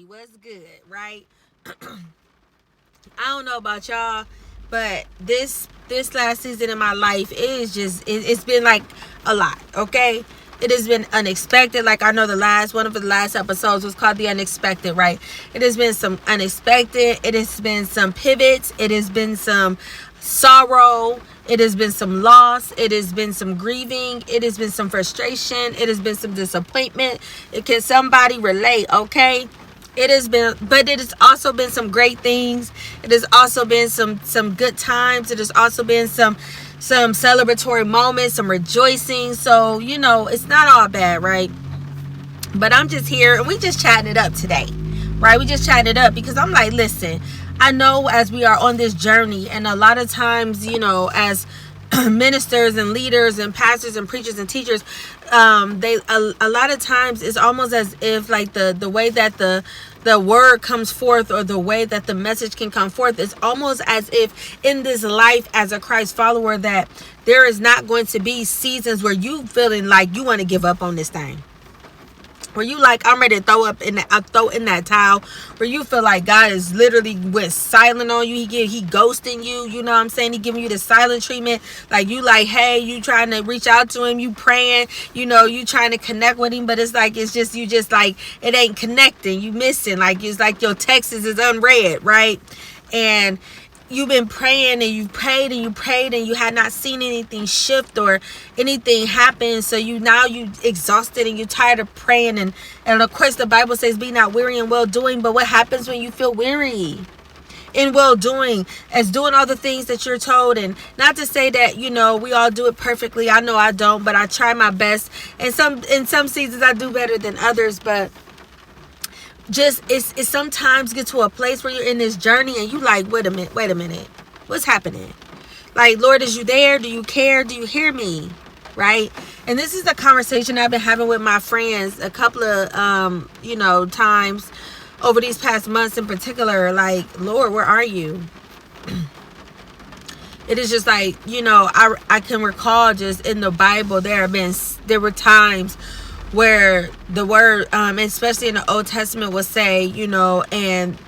What's good, right? I don't know about y'all, but this last season in my life, it's been like a lot, okay? It has been unexpected. Like, I know one of the last episodes was called The Unexpected, right? It has been some unexpected. It has been some pivots. It has been some sorrow. It has been some loss. It has been some grieving. It has been some frustration. It has been some disappointment. Can somebody relate, okay? It has been, but it has also been some great things. It has also been some good times. It has also been some celebratory moments, some rejoicing. So, it's not all bad, right? But I'm just here and we just chatting it up today, right? We just chatting it up because I'm like, listen, I know as we are on this journey, and a lot of times, as ministers and leaders and pastors and preachers and teachers, a lot of times it's almost as if like the way that the word comes forth, or the way that the message can come forth, it's almost as if in this life as a Christ follower that there is not going to be seasons where you feeling like you want to give up on this thing, where you like, I'm ready to throw in that towel, where you feel like God is literally went silent on you. He ghosting you. You know what I'm saying? He giving you the silent treatment. Like, you like, hey, you trying to reach out to him, you praying, you trying to connect with him, but it's like, you just like, it ain't connecting. You missing. Like, it's like your text is unread, right? And you've been praying and you prayed and you prayed and you had not seen anything shift or anything happen. So you exhausted and you tired of praying. And of course the Bible says, be not weary in well doing. But what happens when you feel weary in well doing, as doing all the things that you're told? And not to say that, we all do it perfectly. I know I don't, but I try my best. And in some seasons I do better than others, but just it sometimes get to a place where you're in this journey and you like, wait a minute, what's happening? Like, Lord, is you there? Do you care? Do you hear me? Right? And this is a conversation I've been having with my friends a couple of times over these past months in particular. Like, Lord, where are you? It is just like, I can recall just in the Bible there were times where the word, especially in the Old Testament, would say, and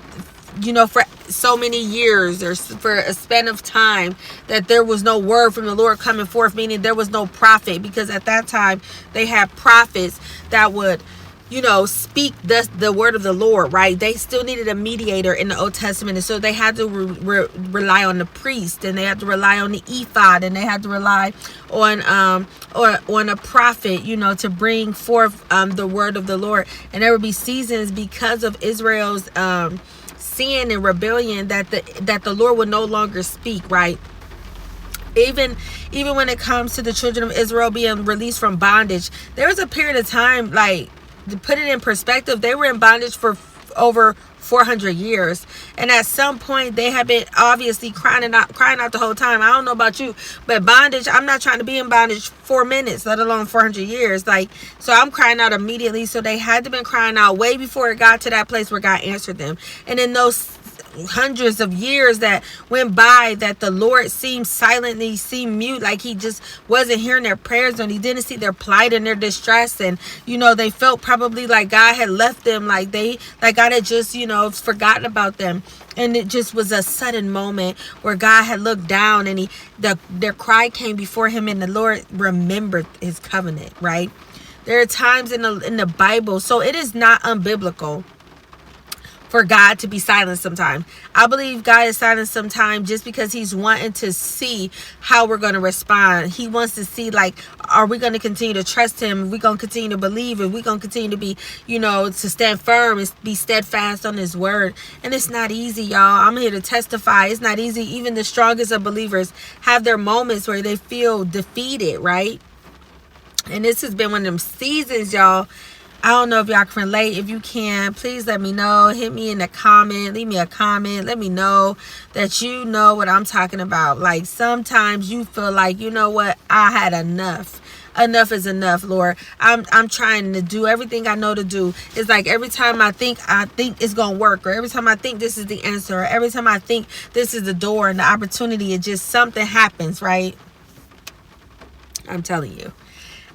for so many years or for a span of time that there was no word from the Lord coming forth, meaning there was no prophet, because at that time they had prophets that would speak the word of the Lord, right? They still needed a mediator in the Old Testament, and so they had to rely on the priest, and they had to rely on the ephod, and they had to rely on on a prophet, to bring forth the word of the Lord. And there would be seasons, because of Israel's sin and rebellion, that the Lord would no longer speak, right? Even when it comes to the children of Israel being released from bondage, there was a period of time, like, to put it in perspective, they were in bondage for over 400 years, and at some point they have been obviously crying out the whole time. I don't know about you, but bondage, I'm not trying to be in bondage 4 minutes, let alone 400 years. So I'm crying out immediately. So they had to been crying out way before it got to that place where God answered them. And in those hundreds of years that went by, that the Lord seemed silently, seemed mute, like he just wasn't hearing their prayers, and he didn't see their plight and their distress. And they felt probably like God had left them, like God had just forgotten about them. And it just was a sudden moment where God had looked down, and their cry came before him, and the Lord remembered his covenant, right? There are times in the Bible, so it is not unbiblical for God to be silent sometime. I believe God is silent sometime just because he's wanting to see how we're going to respond. He wants to see, like, are we going to continue to trust him? Are we going to continue to believe? Are we going to continue to be, to stand firm and be steadfast on his word? And it's not easy, y'all. I'm here to testify. It's not easy. Even the strongest of believers have their moments where they feel defeated, right? And this has been one of them seasons, y'all. I don't know if y'all can relate. If you can, please let me know. Hit me in the comment. Leave me a comment. Let me know that you know what I'm talking about. Like, sometimes you feel like, you know what? I had enough. Enough is enough, Lord. I'm trying to do everything I know to do. It's like every time I think it's going to work, or every time I think this is the answer, or every time I think this is the door and the opportunity, it just, something happens, right? I'm telling you.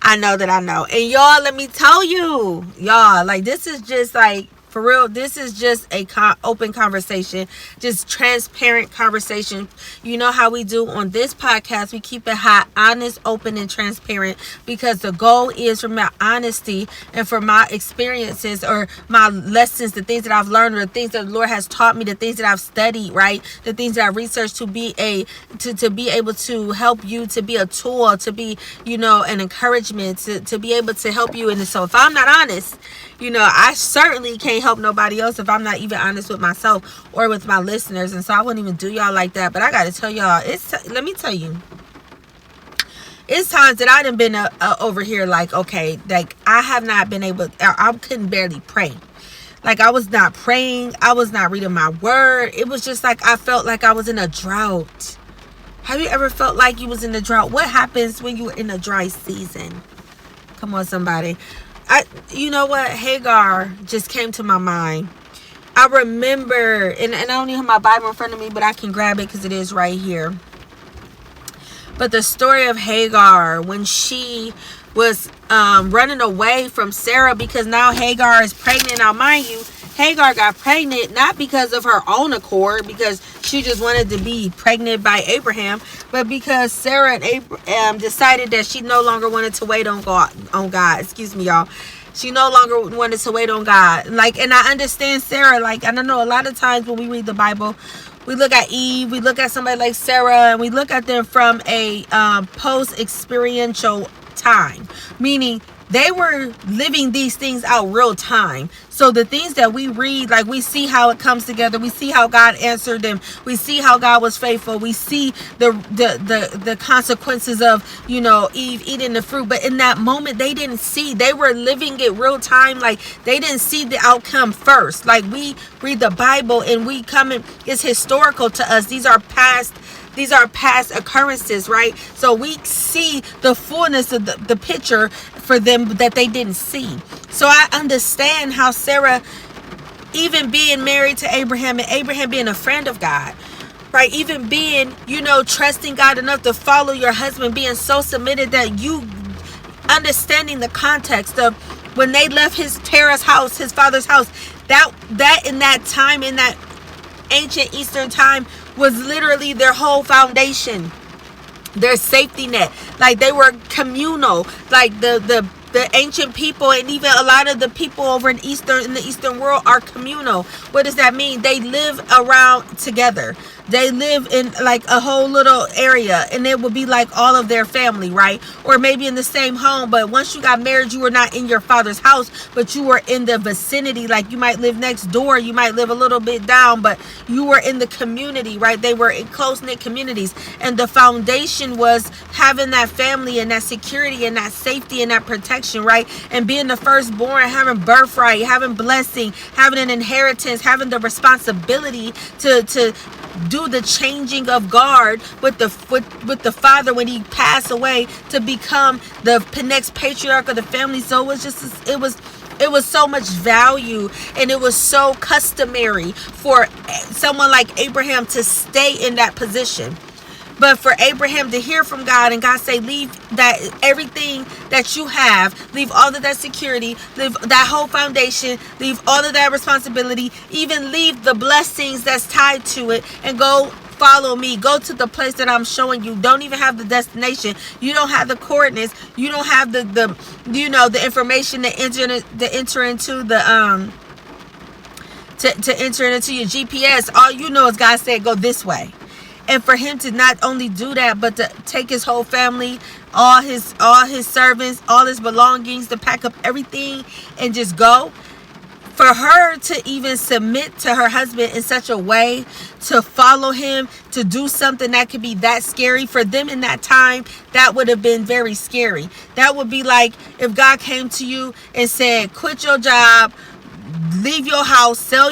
I know that I know. And y'all, let me tell you, y'all, like, this is just like, for real, this is just a open conversation, just transparent conversation. You know how we do on this podcast. We keep it hot, honest, open, and transparent, because the goal is for my honesty and for my experiences, or my lessons, the things that I've learned, or the things that the Lord has taught me, the things that I've studied, right? The things that I researched, to be to be able to help you, to be a tool, to be, an encouragement, to be able to help you. And so if I'm not honest, I certainly can't help nobody else if I'm not even honest with myself or with my listeners. And so I wouldn't even do y'all like that. But I got to tell y'all, let me tell you, it's times that I done been over here, like, okay, like, I have not been able, I couldn't barely pray. Like, I was not praying. I was not reading my word. It was just like, I felt like I was in a drought. Have you ever felt like you was in a drought? What happens when you're in a dry season? Come on, somebody. You know what? Hagar just came to my mind. I remember, and I don't even have my Bible in front of me, but I can grab it because it is right here. But the story of Hagar, when she was running away from Sarah, because now Hagar is pregnant. Now, mind you, Hagar got pregnant not because of her own accord, because she just wanted to be pregnant by Abraham, but because Sarah and Abraham decided that she no longer wanted to wait on God. Excuse me, y'all. She no longer wanted to wait on God. Like, and I understand Sarah. Like, I don't know, a lot of times when we read the Bible, we look at Eve, we look at somebody like Sarah, and we look at them from a post-experiential time, meaning they were living these things out real time. So the things that we read, like, we see how it comes together. We see how God answered them. We see how God was faithful. We see the consequences of, Eve eating the fruit. But in that moment, they didn't see. They were living it real time. Like, they didn't see the outcome first. Like, we read the Bible and we come in, it's historical to us. These are past occurrences, right? So we see the fullness of the picture for them that they didn't see. So I understand how Sarah, even being married to Abraham, and Abraham being a friend of God, right? Even being, trusting God enough to follow your husband, being so submitted that you understanding the context of when they left his house, his father's house, that in that time, in that ancient Eastern time, was literally their whole foundation, their safety net. Like, they were communal. Like, the the ancient people, and even a lot of the people over in the Eastern world are communal. What does that mean? They live around together. They live in like a whole little area, and it would be like all of their family, right? Or maybe in the same home, but once you got married, you were not in your father's house, but you were in the vicinity. Like you might live next door, you might live a little bit down, but you were in the community, right? They were in close-knit communities, and the foundation was having that family and that security and that safety and that protection, right? And being the firstborn, having birthright, having blessing, having an inheritance, having the responsibility to do the changing of guard with the father when he passed away, to become the next patriarch of the family. So it was just, it was so much value, and it was so customary for someone like Abraham to stay in that position. But for Abraham to hear from God, and God say, leave that, everything that you have, leave all of that security, leave that whole foundation, leave all of that responsibility, even leave the blessings that's tied to it, and go follow me. Go to the place that I'm showing you. Don't even have the destination. You don't have the coordinates. You don't have the the information to enter into the to enter into your GPS. All you know is God said go this way. And for him to not only do that, but to take his whole family, all his servants, all his belongings, to pack up everything and just go. For her to even submit to her husband in such a way, to follow him, to do something that could be that scary for them in that time, that would have been very scary. That would be like if God came to you and said, quit your job, leave your house, sell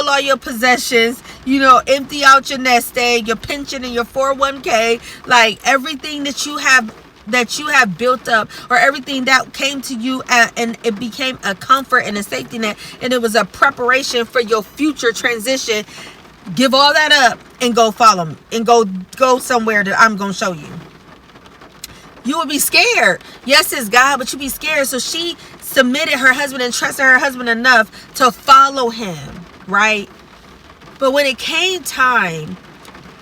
all your possessions, empty out your nest egg, your pension and your 401k, like everything that you have built up, or everything that came to you, and it became a comfort and a safety net, and it was a preparation for your future transition. Give all that up and go follow me, and go somewhere that I'm going to show you. You would be scared. Yes, it's God, but you'd be scared. So she submitted her husband and trusted her husband enough to follow him, right? But when it came time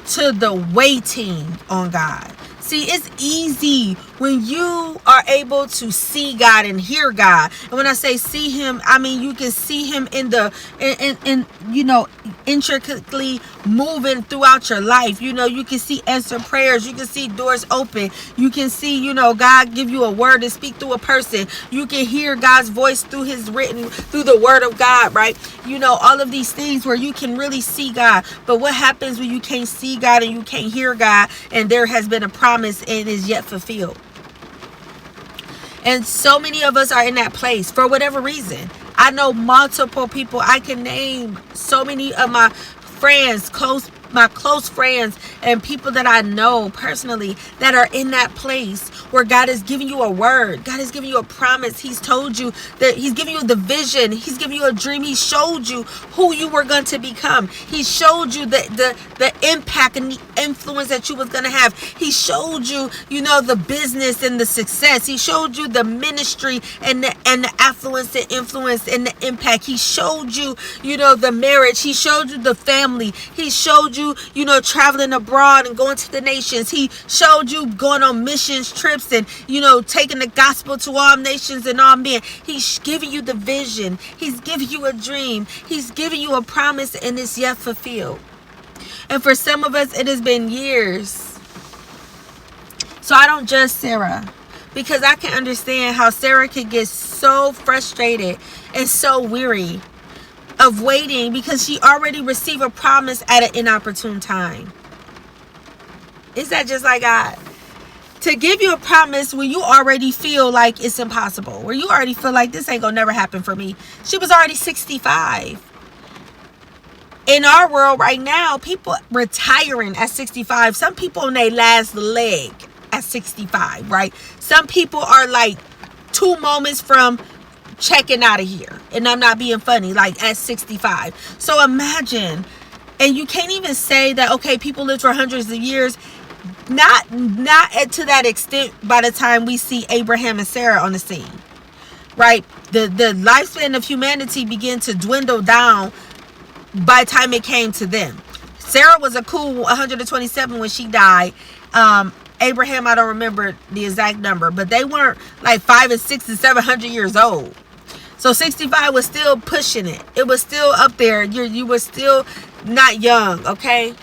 to the waiting on God, see, it's easy when you are able to see God and hear God. And when I say see him, I mean you can see him intricately moving throughout your life. You can see answered prayers. You can see doors open. You can see, God give you a word to speak through a person. You can hear God's voice through the word of God, right? All of these things where you can really see God. But what happens when you can't see God and you can't hear God, and there has been a promise and is yet fulfilled? And so many of us are in that place for whatever reason. I know multiple people. I can name so many of my friends, my close friends, and people that I know personally that are in that place where God is giving you a word. God is giving you a promise. He's told you that he's giving you the vision. He's giving you a dream. He showed you who you were going to become. He showed you the impact and the influence that you was going to have. He showed you, the business and the success. He showed you the ministry and the affluence and influence and the impact. He showed you, the marriage. He showed you the family. He showed you, traveling abroad and going to the nations. He showed you going on missions trips and, taking the gospel to all nations and all men. He's giving you the vision. He's giving you a dream. He's giving you a promise, and it's yet fulfilled. And for some of us, it has been years. So I don't judge Sarah, because I can understand how Sarah could get so frustrated and so weary of waiting, because she already received a promise at an inopportune time. Is that just like God? To give you a promise when you already feel like it's impossible, where you already feel like this ain't gonna never happen for me. She was already 65. In our world right now, people retiring at 65. Some people on their last leg at 65, right? Some people are like 2 moments from checking out of here. And I'm not being funny, like at 65. So imagine, and you can't even say that, okay, people live for hundreds of years. Not to that extent by the time we see Abraham and Sarah on the scene, right? The lifespan of humanity began to dwindle down by the time it came to them. Sarah was a cool 127 when she died. Abraham, I don't remember the exact number, but they weren't like 500 and 600 and 700 years old. So 65 was still pushing it. It was still up there. You were still not young, okay?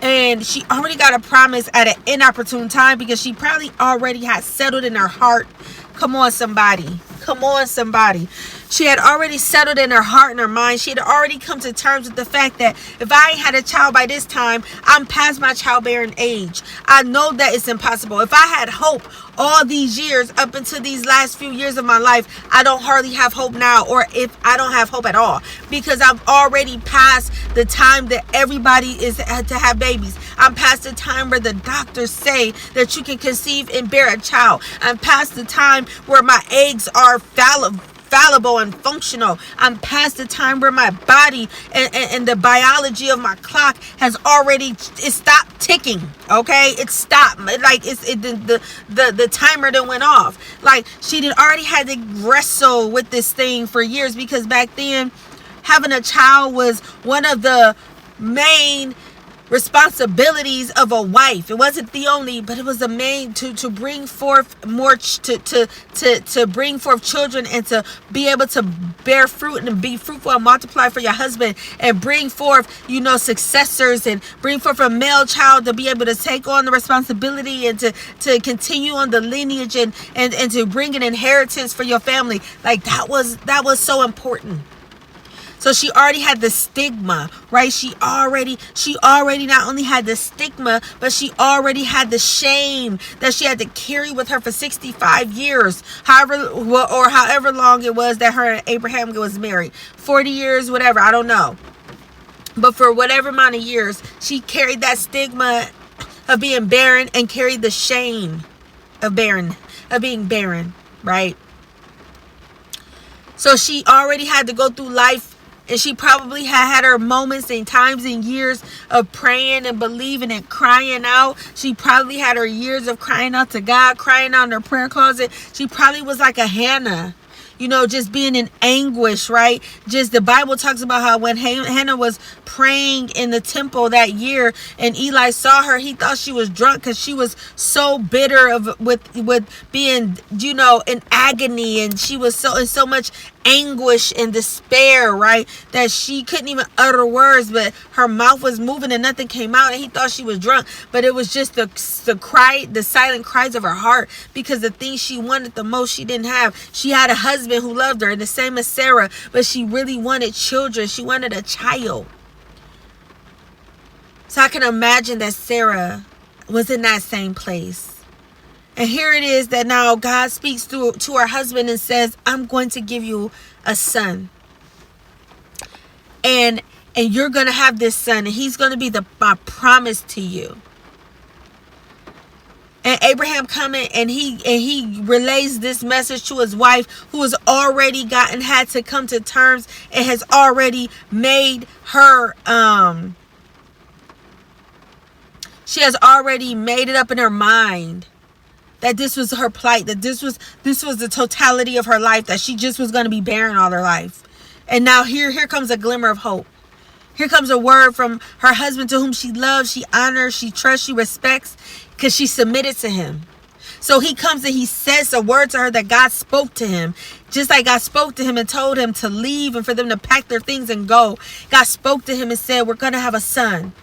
And she already got a promise at an inopportune time because she probably already had settled in her heart. Come on, somebody. Come on, somebody. She had already settled in her heart and her mind. She had already come to terms with the fact that if I ain't had a child by this time, I'm past my childbearing age. I know that it's impossible. If I had hope all these years up until these last few years of my life, I don't hardly have hope now, or if I don't have hope at all, because I'm already past the time that everybody is to have babies. I'm past the time where the doctors say that you can conceive and bear a child. I'm past the time where my eggs are fallible and functional. I'm past the time where my body and the biology of my clock has already stopped ticking. Okay, it stopped. Like the timer that went off. Like she did already had to wrestle with this thing for years, because back then having a child was one of the main responsibilities of a wife. It wasn't the only, but it was the main, to bring forth more, to bring forth children, and to be able to bear fruit and be fruitful and multiply for your husband, and bring forth, successors, and bring forth a male child to be able to take on the responsibility and to continue on the lineage, and to bring an inheritance for your family. Like that was so important. So she already had the stigma, right? She already not only had the stigma, but she already had the shame that she had to carry with her for 65 years, however long it was that her and Abraham was married. 40 years, whatever, I don't know. But for whatever amount of years, she carried that stigma of being barren, and carried the shame of being barren, right? So she already had to go through life. And she probably had her moments and times and years of praying and believing and crying out. She probably had her years of crying out to God, crying out in her prayer closet. She probably was like a Hannah, just being in anguish, right? Just the Bible talks about how when Hannah was praying in the temple that year, and Eli saw her, he thought she was drunk, because she was so bitter with being, in agony, and she was in so much anguish and despair, right, that she couldn't even utter words, but her mouth was moving and nothing came out, and he thought she was drunk. But it was just the silent cries of her heart, because the thing she wanted the most she didn't have. She had a husband who loved her, and the same as Sarah, but she really wanted children. She wanted a child. So I can imagine that Sarah was in that same place. And here it is that now God speaks to her husband and says, I'm going to give you a son. And you're going to have this son, and he's going to be my promise to you. And Abraham coming, and he relays this message to his wife, who has already had to come to terms and has already made her she has already made it up in her mind that this was her plight, that this was the totality of her life, that she just was going to be barren all her life. And now here comes a glimmer of hope. Here comes a word from her husband, to whom she loves, she honors, she trusts, she respects, because she submitted to him. So he comes and he says a word to her that God spoke to him. Just like God spoke to him and told him to leave and for them to pack their things and go. God spoke to him and said, we're going to have a son.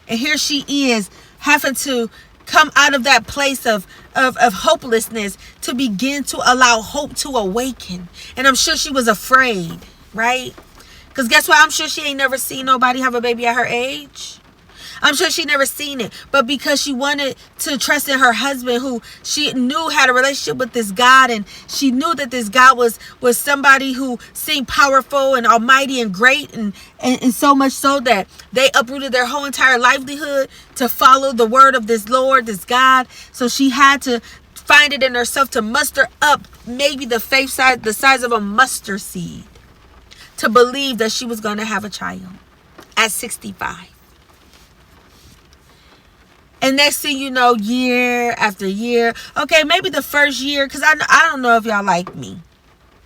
And here she is, having to come out of that place of hopelessness to begin to allow hope to awaken. And I'm sure she was afraid, right? Because guess what? I'm sure she ain't never seen nobody have a baby at her age. I'm sure she never seen it. But because she wanted to trust in her husband, who she knew had a relationship with this God, and she knew that this God was somebody who seemed powerful and almighty and great, and so much so that they uprooted their whole entire livelihood to follow the word of this Lord, this God. So she had to find it in herself to muster up maybe the size of a mustard seed, to believe that she was going to have a child at 65. And next thing you know, year after year. Okay, maybe the first year, because I don't know if y'all like me.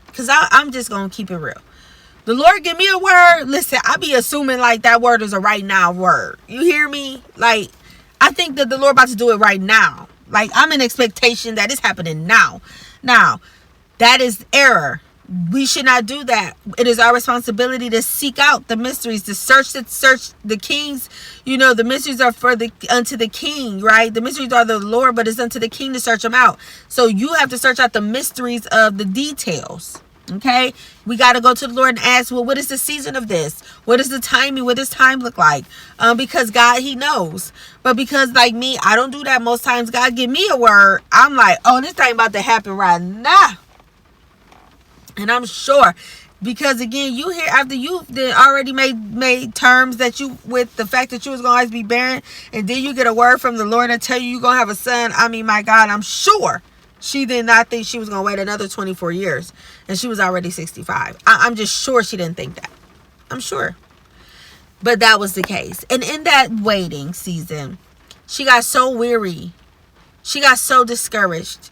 Because I'm just going to keep it real. The Lord give me a word. Listen, I be assuming like that word is a right now word. You hear me? Like, I think that the Lord about to do it right now. Like, I'm in expectation that it's happening now. Now, that is error. We should not do that. It is our responsibility to seek out the mysteries, to search the kings. You know, the mysteries are unto the king, right? The mysteries are the Lord, but it's unto the king to search them out. So you have to search out the mysteries of the details. Okay, we got to go to the Lord and ask, well, what is the season of this? What is the timing? What does time look like? Because God, he knows. But because, like me, I don't do that most times. God give me a word, I'm like, oh, this thing about to happen right now. And I'm sure, because again, you hear, after you've already made terms that you, with the fact that you was going to always be barren, and then you get a word from the Lord and tell you you're going to have a son. I mean, my God, I'm sure she did not think she was going to wait another 24 years. And she was already 65. I'm just sure she didn't think that. I'm sure. But that was the case. And in that waiting season, she got so weary. She got so discouraged.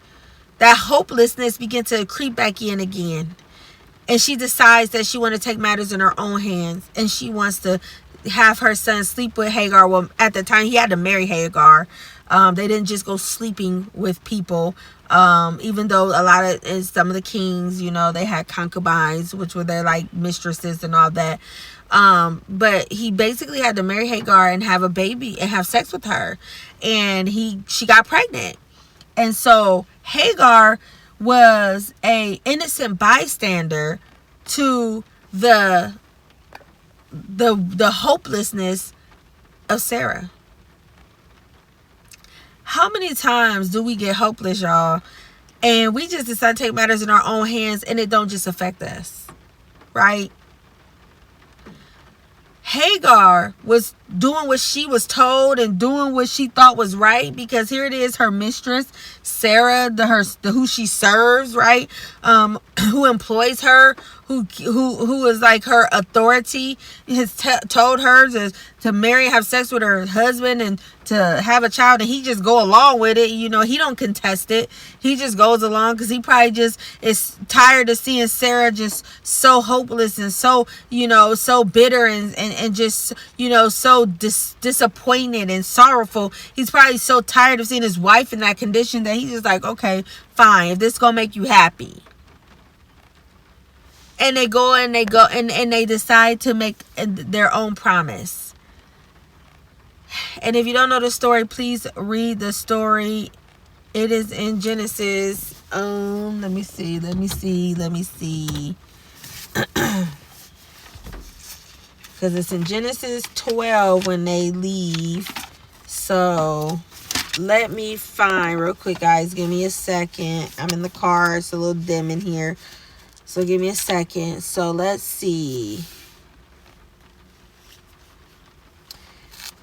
That hopelessness began to creep back in again. And she decides that she wants to take matters in her own hands. And she wants to have her son sleep with Hagar. Well, at the time, he had to marry Hagar. They didn't just go sleeping with people. Even though some of the kings, you know, they had concubines, which were their like mistresses and all that. But he basically had to marry Hagar and have a baby and have sex with her. And she got pregnant. And so Hagar was a innocent bystander to the hopelessness of Sarah. How many times do we get hopeless, y'all, and we just decide to take matters in our own hands, and it don't just affect us, right? Hagar was doing what she was told and doing what she thought was right, because here it is, her mistress Sarah, who she serves, right, who employs her, who is like her authority, has told her to marry, have sex with her husband, and to have a child, and he just go along with it. You know, he don't contest it. He just goes along because he probably just is tired of seeing Sarah just so hopeless and so, you know, so bitter and just, you know, so disappointed and sorrowful. He's probably so tired of seeing his wife in that condition that he's just like, okay, fine, if this gonna make you happy. And they go and they decide to make their own promise. And if you don't know the story, please read the story. It is in Genesis. Let me see. Because it's in Genesis 12 when they leave. So let me find real quick, guys. Give me a second. I'm in the car. It's a little dim in here. So give me a second. So let's see.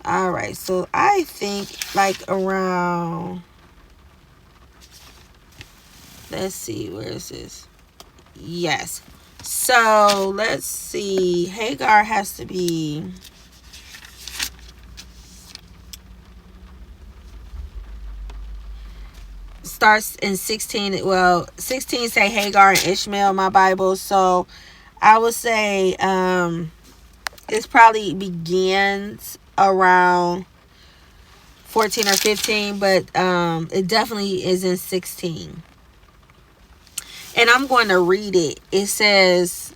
All right. So I think like around, let's see, where is this? Yes. So let's see. Hagar has to be, starts in 16. Well, 16 say Hagar and Ishmael in my Bible. So I would say it probably begins around 14 or 15, but it definitely is in 16. And I'm going to read it. It says,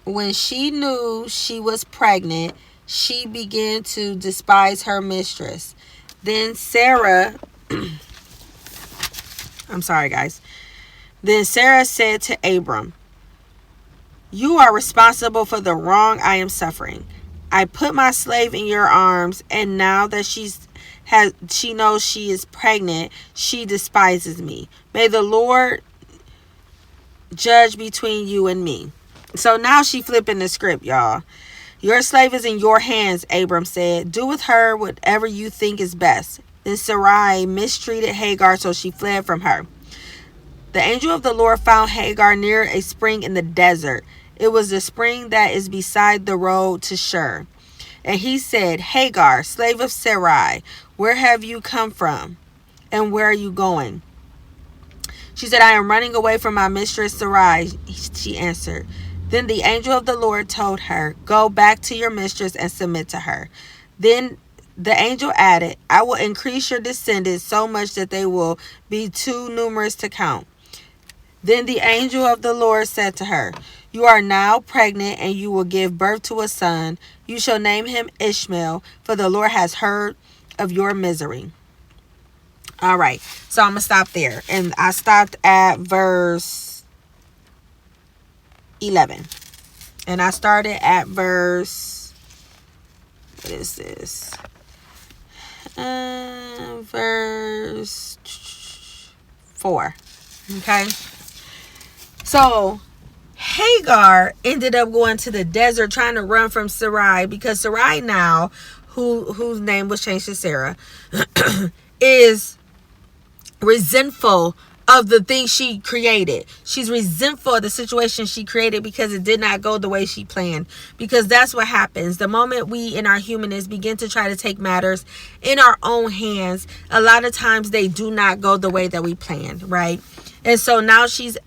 when she knew she was pregnant, she began to despise her mistress. Then Sarah, I'm sorry, guys. Then Sarah said to Abram, "You are responsible for the wrong I am suffering. I put my slave in your arms, and now that she knows she is pregnant, she despises me. May the Lord judge between you and me." So now she flipping the script, y'all. "Your slave is in your hands," Abram said. "Do with her whatever you think is best." Then Sarai mistreated Hagar, so she fled from her. The angel of the Lord found Hagar near a spring in the desert. It was the spring that is beside the road to Shur. And he said, "Hagar, slave of Sarai, where have you come from? And where are you going?" She said, "I am running away from my mistress Sarai," she answered. Then the angel of the Lord told her, "Go back to your mistress and submit to her." Then The angel added, I will increase your descendants so much that they will be too numerous to count. Then the angel of the Lord said to her, you are now pregnant and you will give birth to a son. You shall name him Ishmael, for the Lord has heard of your misery. All right, so I'm going to stop there. And I stopped at verse 11. And I started at verse, what is this? Verse 4. Okay. So Hagar ended up going to the desert trying to run from Sarai, because Sarai now, whose name was changed to Sarah, is resentful of the thing she created. She's resentful of the situation she created because it did not go the way she planned. Because that's what happens. The moment we in our humanness begin to try to take matters in our own hands, a lot of times they do not go the way that we planned, right? And so now she's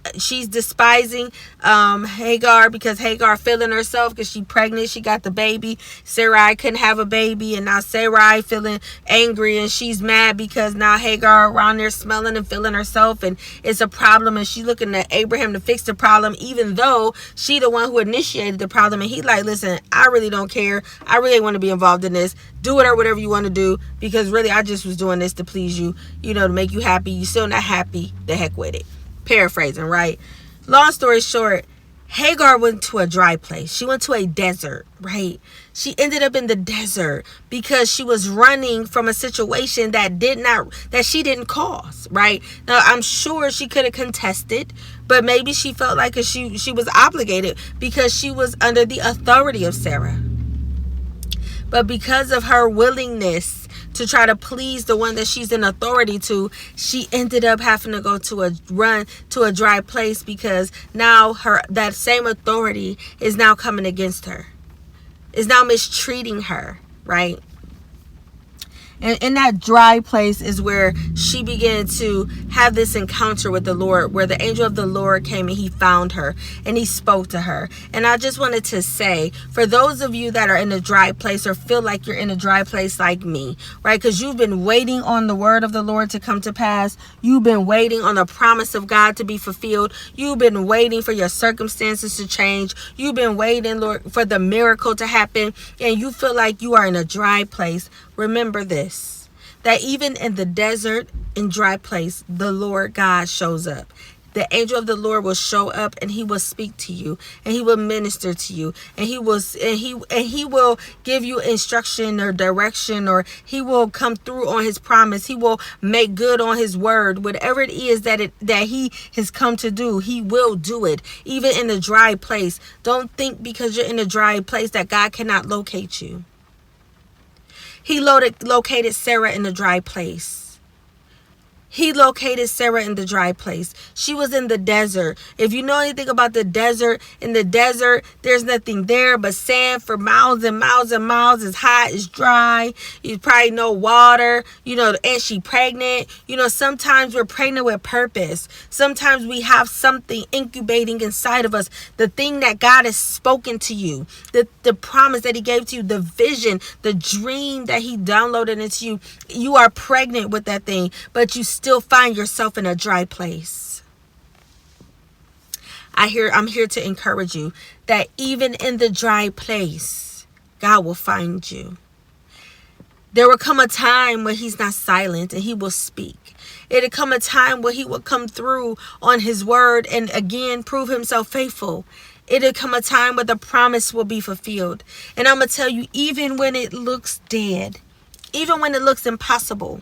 despising Hagar, because Hagar feeling herself because she's pregnant. She got the baby. Sarai couldn't have a baby. And now Sarai feeling angry and she's mad because now Hagar around there smelling and feeling herself. And it's a problem. And she's looking at Abraham to fix the problem, even though she the one who initiated the problem. And he like, listen, I really don't care. I really want to be involved in this. Do whatever you want to do, because really I just was doing this to please you, to make you happy. You still not happy. The heck with it. Paraphrasing, right? Long story short, Hagar went to a dry place. She went to a desert, right? She ended up in the desert because she was running from a situation that she didn't cause, right? Now, I'm sure she could have contested, but maybe she felt like she was obligated because she was under the authority of Sarah. But because of her willingness to try to please the one that she's in authority to, she ended up having to go to a dry place, because now that same authority is now coming against her, is now mistreating her, right? And in that dry place is where she began to have this encounter with the Lord, where the angel of the Lord came and he found her and he spoke to her. And I just wanted to say, for those of you that are in a dry place or feel like you're in a dry place like me, right? Because you've been waiting on the word of the Lord to come to pass. You've been waiting on the promise of God to be fulfilled. You've been waiting for your circumstances to change. You've been waiting, Lord, for the miracle to happen. And you feel like you are in a dry place. Remember this, that even in the desert and dry place, the Lord God shows up. The angel of the Lord will show up and he will speak to you and he will minister to you and he will give you instruction or direction, or he will come through on his promise. He will make good on his word. Whatever it is that he has come to do, he will do it. Even in a dry place. Don't think because you're in a dry place that God cannot locate you. He located Sarah in the dry place. He located Sarah in the dry place. She was in the desert. If you know anything about the desert, in the desert, there's nothing there but sand for miles and miles and miles. It's hot, it's dry. You probably know water, and she pregnant. Sometimes we're pregnant with purpose. Sometimes we have something incubating inside of us. The thing that God has spoken to you, the promise that he gave to you, the vision, the dream that he downloaded into you. You are pregnant with that thing, but you still find yourself in a dry place. I'm here to encourage you that even in the dry place, God will find you. There will come a time where he's not silent and he will speak. It'll come a time where he will come through on his word and again prove himself faithful. It'll come a time where the promise will be fulfilled. And I'm going to tell you, even when it looks dead, even when it looks impossible,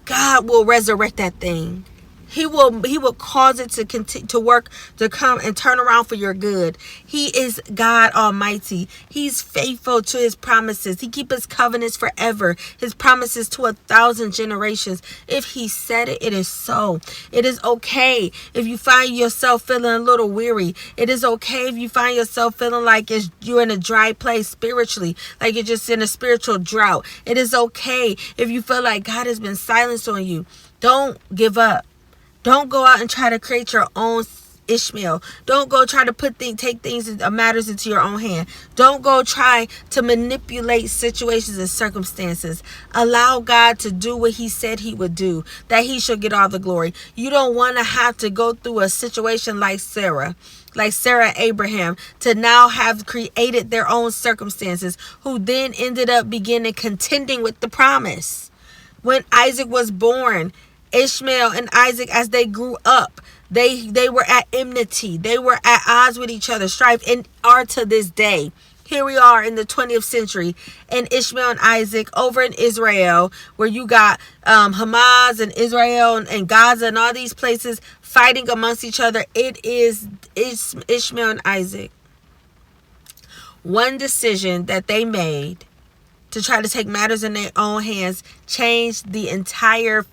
God will resurrect that thing. He will cause it to continue to work, to come and turn around for your good. He is God Almighty. He's faithful to his promises. He keeps his covenants forever. His promises to 1,000 generations. If he said it, it is so. It is okay if you find yourself feeling a little weary. It is okay if you find yourself feeling like you're in a dry place spiritually, like you're just in a spiritual drought. It is okay if you feel like God has been silenced on you. Don't give up. Don't go out and try to create your own Ishmael. Don't go try to take things matters into your own hand. Don't go try to manipulate situations and circumstances. Allow God to do what he said he would do, that he should get all the glory. You don't want to have to go through a situation like Sarah and Abraham, to now have created their own circumstances, who then ended up beginning contending with the promise. When Isaac was born, Ishmael and Isaac, as they grew up, they were at enmity. They were at odds with each other, strife, and are to this day. Here we are in the 20th century, and Ishmael and Isaac over in Israel, where you got Hamas and Israel and Gaza and all these places fighting amongst each other. It's Ishmael and Isaac. One decision that they made to try to take matters in their own hands changed the entire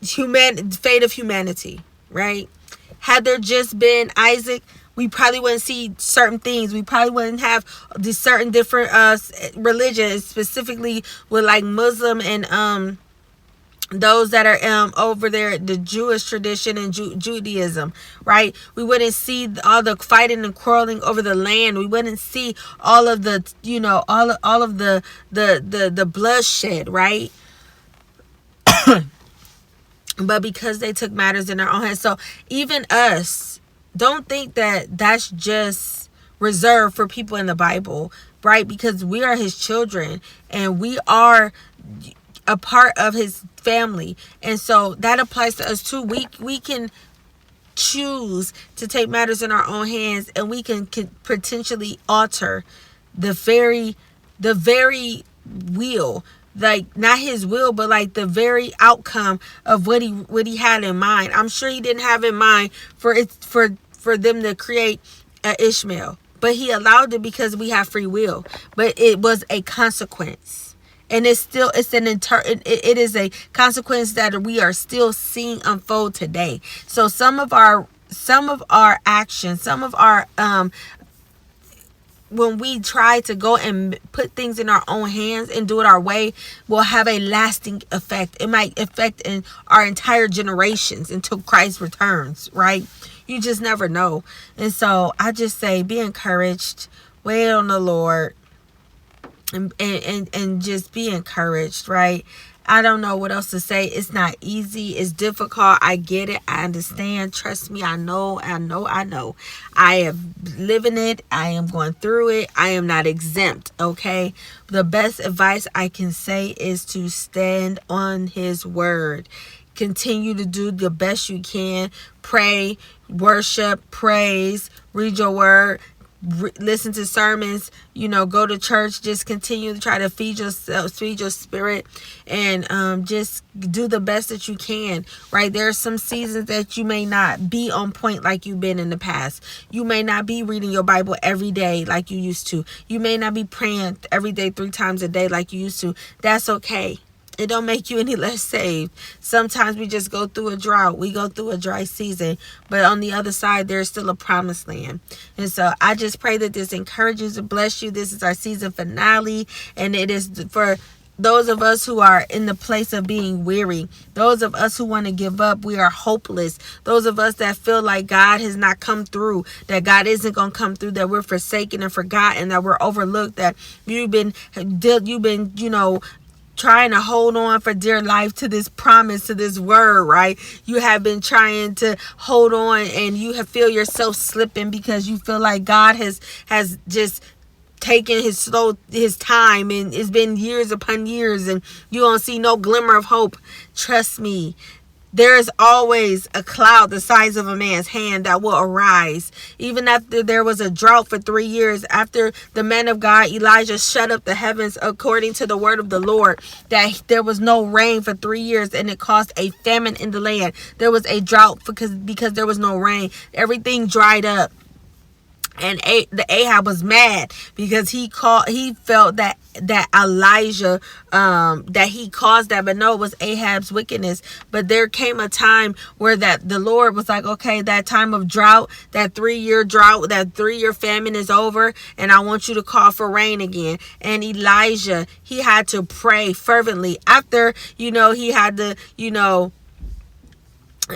fate of humanity, right? Had there just been Isaac, we probably wouldn't see certain things. We probably wouldn't have these certain different religions, specifically with like Muslim and those that are over there, the Jewish tradition and Judaism, right? We wouldn't see all the fighting and quarreling over the land. We wouldn't see all of the, all of the bloodshed, right? But because they took matters in their own hands. So even us, don't think that that's just reserved for people in the Bible, right? Because we are his children and we are a part of his family. And so that applies to us too. We can choose to take matters in our own hands, and we can potentially alter the very will, like not his will, but like the very outcome of what he had in mind. I'm sure he didn't have in mind for them to create Ishmael, but he allowed it because we have free will. But it was a consequence, and it is a consequence that we are still seeing unfold today. So some of our actions, some of our when we try to go and put things in our own hands and do it our way, will have a lasting effect. It might affect in our entire generations until Christ returns, right? You just never know. And so I just say, be encouraged, wait on the Lord, and just be encouraged, right? I don't know what else to say. It's not easy. It's difficult. I get it. I understand. Trust me. I know. I have living it. I am going through it. I am not exempt. Okay. The best advice I can say is to stand on his word. Continue to do the best you can. Pray, worship, praise, read your word. Listen to sermons, go to church. Just continue to try to feed yourself, feed your spirit, and just do the best that you can, right? There are some seasons that you may not be on point like you've been in the past. You may not be reading your Bible every day like you used to. You may not be praying every day 3 times a day like you used to. That's okay. It don't make you any less saved. Sometimes we just go through a drought. We go through a dry season. But on the other side, there's still a promised land. And so I just pray that this encourages and bless you. This is our season finale. And it is for those of us who are in the place of being weary. Those of us who want to give up. We are hopeless. Those of us that feel like God has not come through. That God isn't going to come through. That we're forsaken and forgotten. That we're overlooked. That you've been trying to hold on for dear life to this promise, to this word, right? You have been trying to hold on, and you feel yourself slipping because you feel like God has just taken his time, and it's been years upon years, and you don't see no glimmer of hope. Trust me. There is always a cloud the size of a man's hand that will arise. Even after there was a drought for 3 years, after the man of God, Elijah, shut up the heavens according to the word of the Lord, that there was no rain for 3 years, and it caused a famine in the land. There was a drought because there was no rain. Everything dried up. And the Ahab was mad because he felt that Elijah, that he caused that, but no, it was Ahab's wickedness. But there came a time where that the Lord was like, okay, that time of drought, that 3-year drought, that 3-year famine is over, and I want you to call for rain again. And Elijah, he had to pray fervently after, he had to,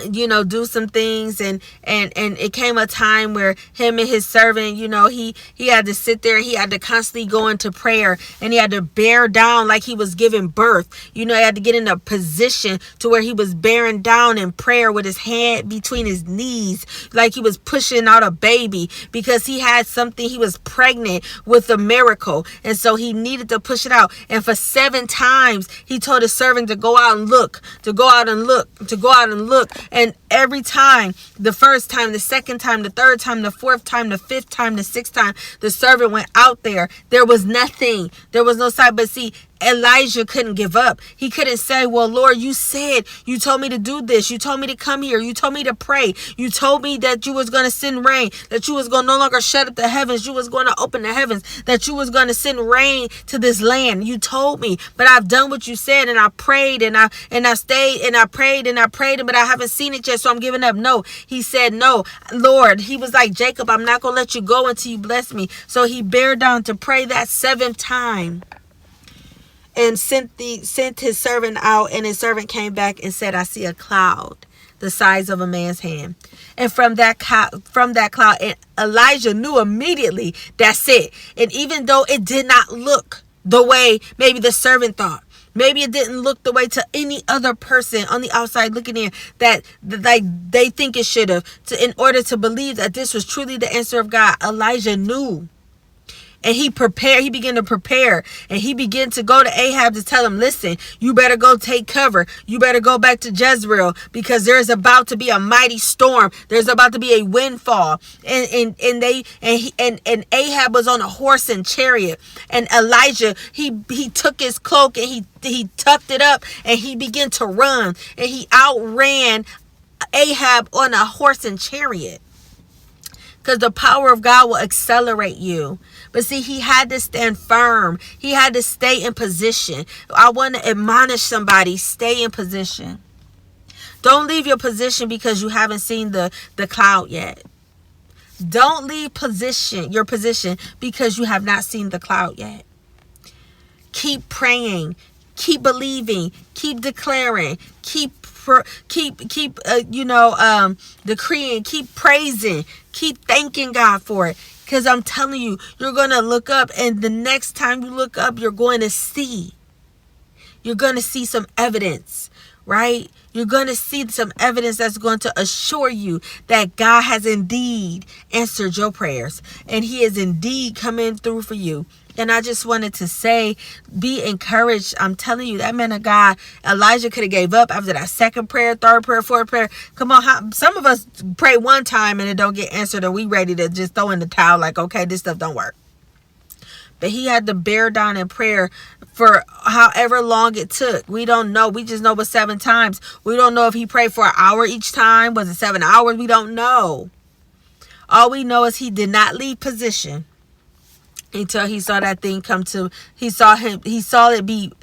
do some things, and it came a time where him and his servant, he had to sit there, and he had to constantly go into prayer, and he had to bear down like he was giving birth. He had to get in a position to where he was bearing down in prayer with his hand between his knees, like he was pushing out a baby, because he had something, he was pregnant with a miracle, and so he needed to push it out. And for 7 times he told his servant to go out and look, to go out and look, to go out and look. And every time, the first time, the second time, the third time, the fourth time, the fifth time, the sixth time, the servant went out there, there was nothing. There was no sign. But see, Elijah couldn't give up. He couldn't say, well, Lord, you said, you told me to do this. You told me to come here. You told me to pray. You told me that you was going to send rain, that you was going to no longer shut up the heavens. You was going to open the heavens, that you was going to send rain to this land. You told me, but I've done what you said, and I prayed, and I stayed, and I prayed, but I haven't seen it yet, so I'm giving up. No, he said, no, Lord. He was like, Jacob, I'm not going to let you go until you bless me. So he bared down to pray that 7th time, and sent his servant out, and his servant came back and said, I see a cloud the size of a man's hand. And from that cloud, and Elijah knew immediately, that's it. And even though it did not look the way maybe the servant thought, maybe it didn't look the way to any other person on the outside looking in that like they think it should have, in order to believe that this was truly the answer of God, Elijah knew. And he began to prepare, and he began to go to Ahab to tell him, listen, you better go take cover. You better go back to Jezreel, because there's about to be a mighty storm. There's about to be a windfall. And Ahab was on a horse and chariot. And Elijah, he took his cloak, and he tucked it up, and he began to run, and he outran Ahab on a horse and chariot. Because the power of God will accelerate you. But see, he had to stand firm. He had to stay in position. I want to admonish somebody, stay in position. Don't leave your position because you haven't seen the cloud yet. Don't leave your position because you have not seen the cloud yet. Keep praying. Keep believing. Keep declaring. Keep decreeing. Keep praising. Keep thanking God for it. Because I'm telling you, you're going to look up, and the next time you look up, you're going to see some evidence, right? You're going to see some evidence that's going to assure you that God has indeed answered your prayers, and he is indeed coming through for you. And I just wanted to say, be encouraged. I'm telling you, that man of God, Elijah, could have gave up after that second prayer, third prayer, fourth prayer. Come on, some of us pray one time and it don't get answered, and we ready to just throw in the towel like, okay, this stuff don't work. But he had to bear down in prayer for however long it took. We don't know. We just know it was 7 times. We don't know if he prayed for an hour each time. Was it 7 hours? We don't know. All we know is he did not leave position until he saw that thing he saw it be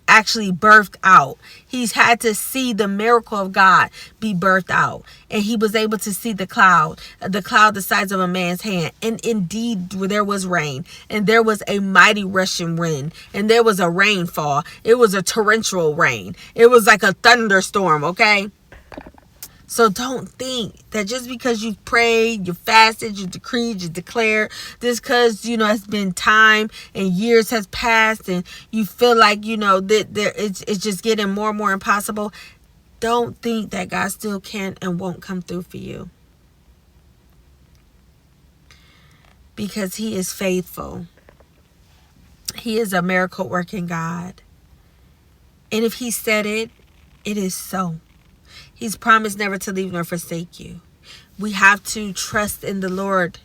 actually birthed out. He's had to see the miracle of God be birthed out. And he was able to see the cloud the size of a man's hand. And indeed, there was rain. And there was a mighty rushing wind. And there was a rainfall. It was a torrential rain. It was like a thunderstorm, okay? So don't think that just because you've prayed, you fasted, you decreed, you declared, just because, it's been time and years has passed and you feel like, it's just getting more and more impossible. Don't think that God still can and won't come through for you. Because he is faithful. He is a miracle working God. And if he said it, it is so. He's promised never to leave nor forsake you. We have to trust in the Lord.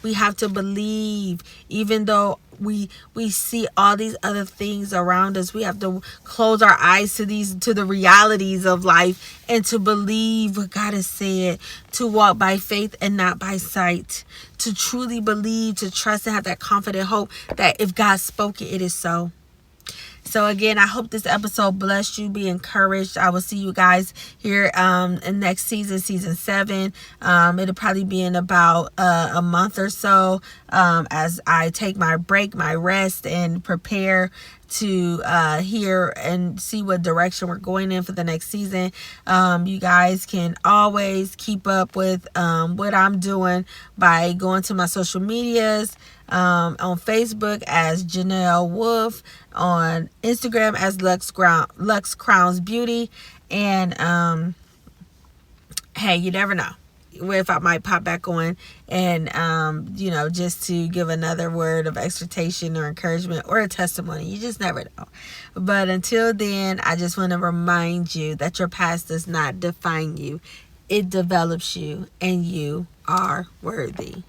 We have to believe, even though we see all these other things around us. We have to close our eyes to the realities of life, and to believe what God has said, to walk by faith and not by sight, to truly believe, to trust, and have that confident hope that if God spoke it, it is so. So again, I hope this episode blessed you. Be encouraged. I will see you guys here in next season 7. It'll probably be in about a month or so as I take my break, my rest, and prepare to hear and see what direction we're going in for the next season. You guys can always keep up with what I'm doing by going to my social medias, on Facebook as Janelle Wolf, on Instagram as Lux Crowns Beauty, and hey, you never know if I might pop back on and just to give another word of exhortation or encouragement or a testimony. You just never know. But until then, I just want to remind you that your past does not define you. It develops you, and you are worthy.